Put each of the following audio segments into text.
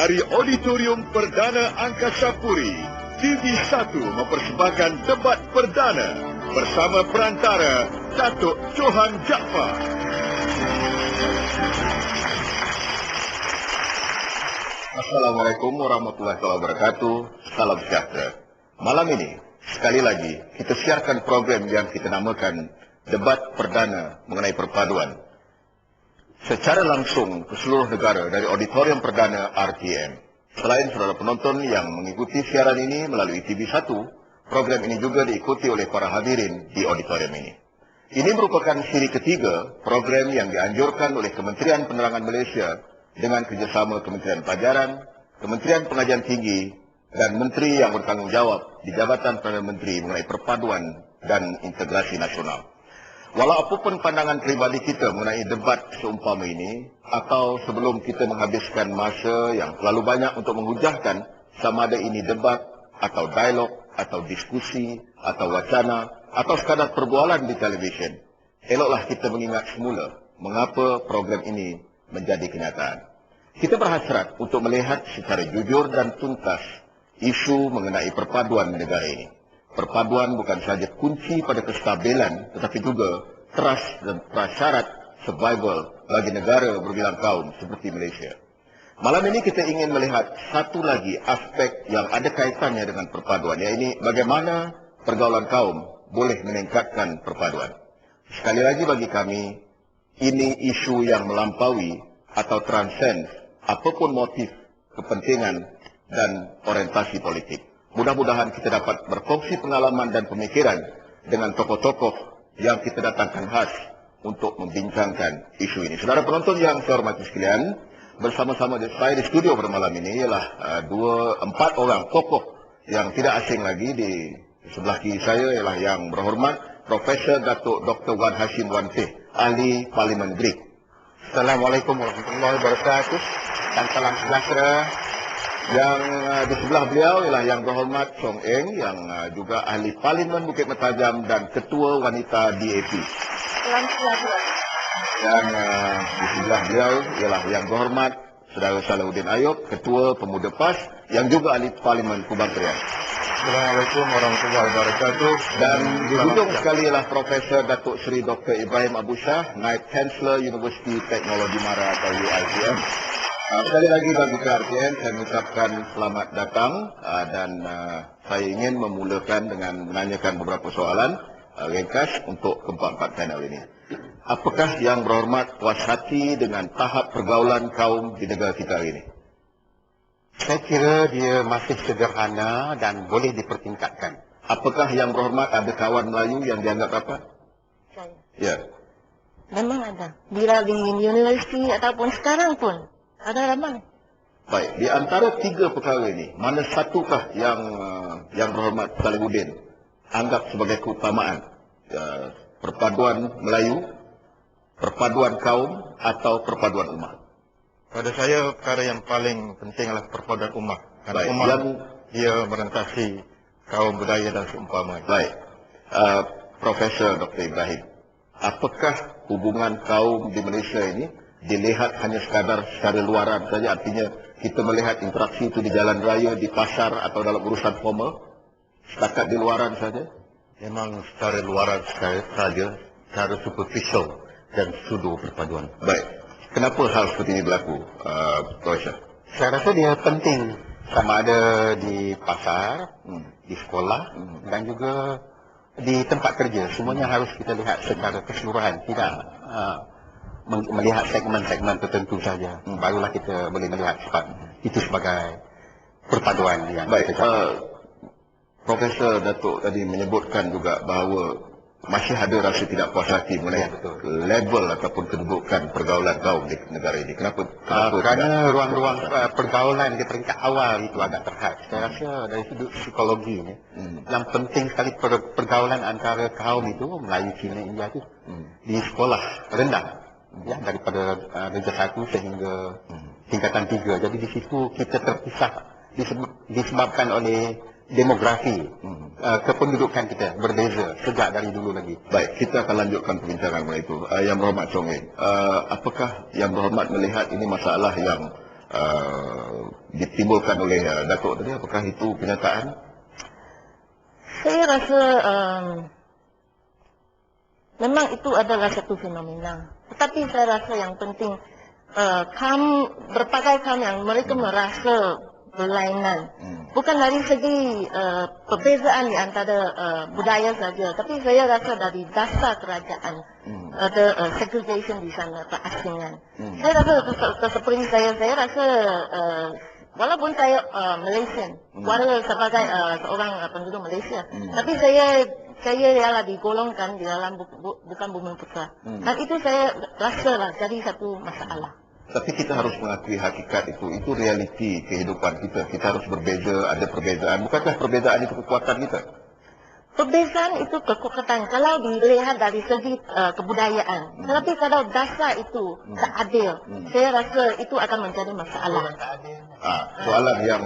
Dari Auditorium Perdana Angkasa Puri, TV1 mempersembahkan debat perdana bersama perantara Datuk Johan Jaafar. Assalamualaikum warahmatullahi wabarakatuh. Salam sejahtera. Malam ini, sekali lagi, kita siarkan program yang kita namakan Debat Perdana mengenai Perpaduan secara langsung ke seluruh negara dari Auditorium Perdana RTM. Selain saudara penonton yang mengikuti siaran ini melalui TV1, program ini juga diikuti oleh para hadirin di auditorium ini. Ini merupakan siri ketiga program yang dianjurkan oleh Kementerian Penerangan Malaysia dengan kerjasama Kementerian Pelajaran, Kementerian Pengajian Tinggi, dan Menteri yang bertanggungjawab di Jabatan Perdana Menteri mengenai Perpaduan dan Integrasi Nasional. Walau apapun pandangan peribadi kita mengenai debat seumpama ini, atau sebelum kita menghabiskan masa yang terlalu banyak untuk menghujahkan sama ada ini debat, atau dialog, atau diskusi, atau wacana, atau sekadar perbualan di televisyen, eloklah kita mengingat semula mengapa program ini menjadi kenyataan. Kita berhasrat untuk melihat secara jujur dan tuntas isu mengenai perpaduan negara ini. Perpaduan bukan sahaja kunci pada kestabilan, tetapi juga teras dan prasyarat survival bagi negara berbilang kaum seperti Malaysia. Malam ini kita ingin melihat satu lagi aspek yang ada kaitannya dengan perpaduan, yaitu bagaimana pergaulan kaum boleh meningkatkan perpaduan. Sekali lagi bagi kami, ini isu yang melampaui atau transcend apapun motif, kepentingan, dan orientasi politik. Mudah-mudahan kita dapat berkongsi pengalaman dan pemikiran dengan tokoh-tokoh yang kita datangkan khas untuk membincangkan isu ini. Saudara penonton yang saya hormati sekalian, bersama-sama saya di studio pada malam ini ialah empat orang tokoh yang tidak asing lagi. Di sebelah kiri saya ialah yang berhormat Profesor Datuk Dr. Wan Hashim Wan Teh, Ahli Parlimen Greek. Assalamualaikum warahmatullahi wabarakatuh dan salam sejahtera. Yang di sebelah beliau ialah yang berhormat Chong Eng, yang juga Ahli Parlimen Bukit Mertajam dan Ketua Wanita DAP. Salam sejahtera. Dan di sebelah beliau ialah yang berhormat Saudara Salahuddin Ayub, Ketua Pemuda PAS, yang juga Ahli Parlimen Kubang Krian. Assalamualaikum warahmatullahi wabarakatuh. Dan di hujung sekali ialah Profesor Datuk Seri Dr. Ibrahim Abu Shah, Naib Chancellor Universiti Teknologi Mara atau UiTM. Sekali lagi bagi RTM, saya mengucapkan selamat datang dan saya ingin memulakan dengan menanyakan beberapa soalan ringkas untuk keempat-empat panel ini. Apakah yang berhormat puas hati dengan tahap pergaulan kaum di negara kita hari ini? Saya kira dia masih sederhana dan boleh dipertingkatkan. Apakah yang berhormat ada kawan Melayu yang dianggap rapat? Saya. Ya. Memang ada. Bila di universiti ataupun sekarang pun ada ramai. Baik, di antara tiga perkara ini, mana satukah yang berhormat Salahuddin anggap sebagai keutamaan? Perpaduan Melayu, perpaduan kaum, atau perpaduan umat? Pada saya perkara yang paling penting adalah perpaduan umat. Karena Baik, umat dia merentasi kaum budaya dan seumpamanya. Baik, Profesor Dr. Ibrahim, apakah hubungan kaum di Malaysia ini dilihat hanya sekadar secara luaran saja, artinya kita melihat interaksi itu di jalan raya, di pasar, atau dalam urusan formal, setakat di luaran saja? Memang secara luaran saja, secara superficial dan pseudo perpaduan. Baik, kenapa hal seperti ini berlaku, Profesor? Saya rasa dia penting, sama ada di pasar, di sekolah, dan juga di tempat kerja. Semuanya harus kita lihat secara keseluruhan, tidak melihat segmen-segmen tertentu saja. Barulah kita boleh melihat itu sebagai perpaduan yang baik. kita capai. Profesor Datuk tadi menyebutkan juga bahawa masih ada rasa tidak puas hati mengenai level ataupun kedudukan pergaulan kaum di negara ini. Kenapa kerana ruang-ruang pergaulan di peringkat awal itu agak terhad. Saya rasa dari sudut psikologi ini, yang penting sekali pergaulan antara kaum itu, Melayu, Cina, India itu di sekolah rendah. Ya, daripada darjah 1 sehingga tingkatan 3. Jadi di situ kita terpisah disebabkan oleh demografi, kependudukan kita berbeza sejak dari dulu lagi. Baik, kita akan lanjutkan perbincangan mengenai itu. Yang berhormat Chong Eng, apakah yang berhormat melihat ini masalah yang ditimbulkan oleh Datuk tadi, apakah itu kenyataan? Saya rasa memang itu adalah satu fenomena. Tetapi saya rasa yang penting berbagai kaum yang mereka merasa berlainan. Bukan dari segi perbezaan di antara budaya saja, tapi saya rasa dari dasar kerajaan ada segregation di sana, keasingan. Saya rasa seperti saya rasa walaupun saya Malaysian, warga sebagai seorang penduduk Malaysia, tapi saya ialah digolongkan di dalam bukan bumi putra. Dan itu saya rasa lah jadi satu masalah. Tapi kita harus mengakui hakikat itu realiti kehidupan kita. Kita harus berbeza, ada perbezaan. Bukankah perbezaan itu kekuatan kita? Perbezaan itu kekuatan kalau dilihat dari segi kebudayaan. Tetapi kalau dasar itu tak adil, saya rasa itu akan menjadi masalah. Soalan yang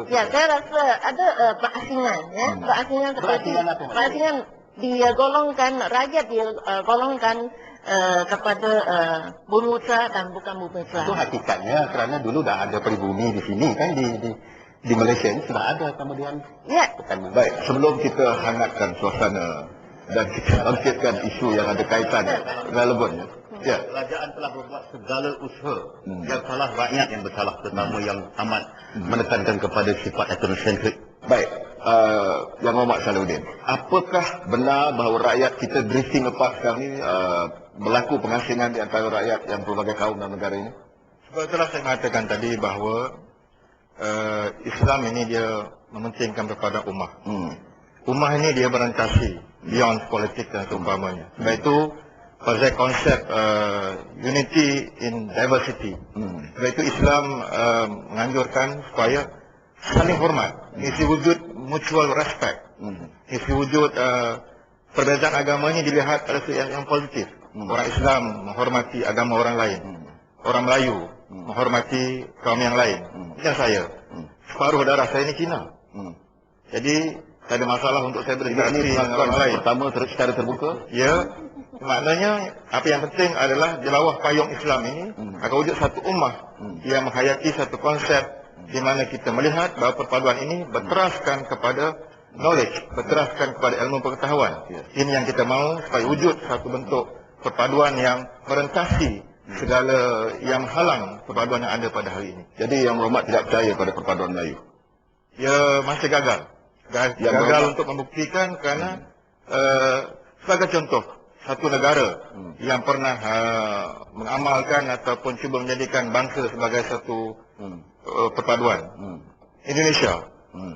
ya, saya rasa ada perasingan, ya, perasingan seperti perasingan digolongkan rakyat digolongkan kepada bumi putra dan bukan bumi putra. Itu hakikatnya kerana dulu dah ada pribumi di sini kan, di Malaysia ini sudah ada, kemudian ya. Baik, sebelum kita hangatkan suasana dan kita bangkitkan isu yang ada kaitan relevan, ya. Kerajaan telah berbuat segala usaha. Yang salah rakyat yang bersalah, terutama yang amat menekankan kepada sifat etnosentrik. Baik, Yang Mohd Salahuddin, apakah benar bahawa rakyat kita drifting apart sekarang ini, berlaku pengasingan di antara rakyat yang berbagai kaum dalam negara ini? Sebab itulah saya mengatakan tadi bahawa Islam ini dia mementingkan kepada ummah. Ummah ini dia berorientasi beyond politik dan seumpamanya. Sebab itu pada konsep unity in diversity. Sebab itu Islam menganjurkan supaya saling hormat, mesti wujud mutual respect, mesti wujud perbezaan agama ini dilihat pada yang positif. Orang Islam menghormati agama orang lain, orang Melayu menghormati kaum yang lain. Macam saya, separuh darah saya ini Cina. Jadi tak ada masalah untuk saya berinteraksi dengan orang lain. Pertama secara terbuka. Ya, maknanya apa yang penting adalah di bawah payung Islam ini akan wujud satu ummah yang menghayati satu konsep di mana kita melihat bahawa perpaduan ini berteraskan kepada knowledge, berteraskan kepada ilmu pengetahuan. Ini yang kita mahu supaya wujud satu bentuk perpaduan yang merentasi segala yang halang perpaduan yang ada pada hari ini. Jadi Yang Berhormat tidak percaya pada perpaduan Melayu? Ya, masih gagal. Gagal untuk membuktikan kerana sebagai contoh, satu negara yang pernah mengamalkan ataupun cuba menjadikan bangsa sebagai satu perpaduan. Indonesia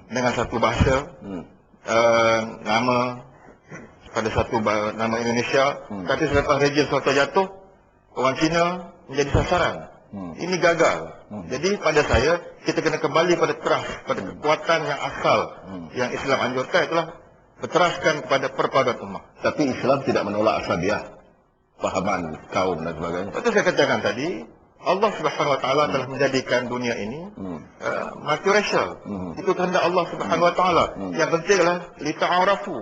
dengan satu bahasa, nama pada satu nama Indonesia, tapi selepas rejim Soeharto jatuh, orang Cina menjadi sasaran. Ini gagal. Jadi pada saya, kita kena kembali pada trust, pada kekuatan yang asal yang Islam anjurkan, itulah berteraskan kepada perpaduan ummah. Tapi Islam tidak menolak asabiah, pahaman kaum dan sebagainya. Itu saya katakan tadi, Allah Subhanahu Wa Taala telah menjadikan dunia ini multiracial. Itu kehendak Allah Subhanahu Wa Taala. Yang penting adalah lita'arafu,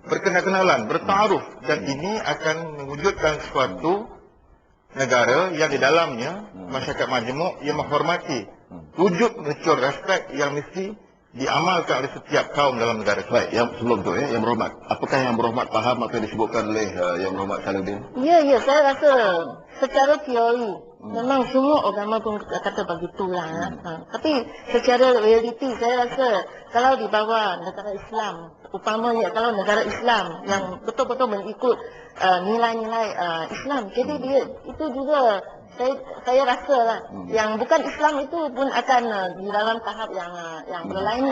berkenal-kenalan, bertaaruf, dan ini akan mewujudkan suatu negara yang di dalamnya masyarakat majmuk yang menghormati, wujud mutual respect yang mesti diamalkan oleh setiap kaum dalam negara. Baik, yang sebelum itu Yang Berhormat, apakah Yang Berhormat faham apa yang disebutkan oleh Yang Berhormat Salahuddin? Ya, saya rasa secara teori memang semua agama pun kata begitulah. Tapi secara realiti saya rasa kalau di bawah negara Islam, umpamanya kalau negara Islam yang betul-betul mengikut nilai-nilai Islam, jadi dia itu juga saya rasa lah yang bukan Islam itu pun akan di dalam tahap yang berlainan.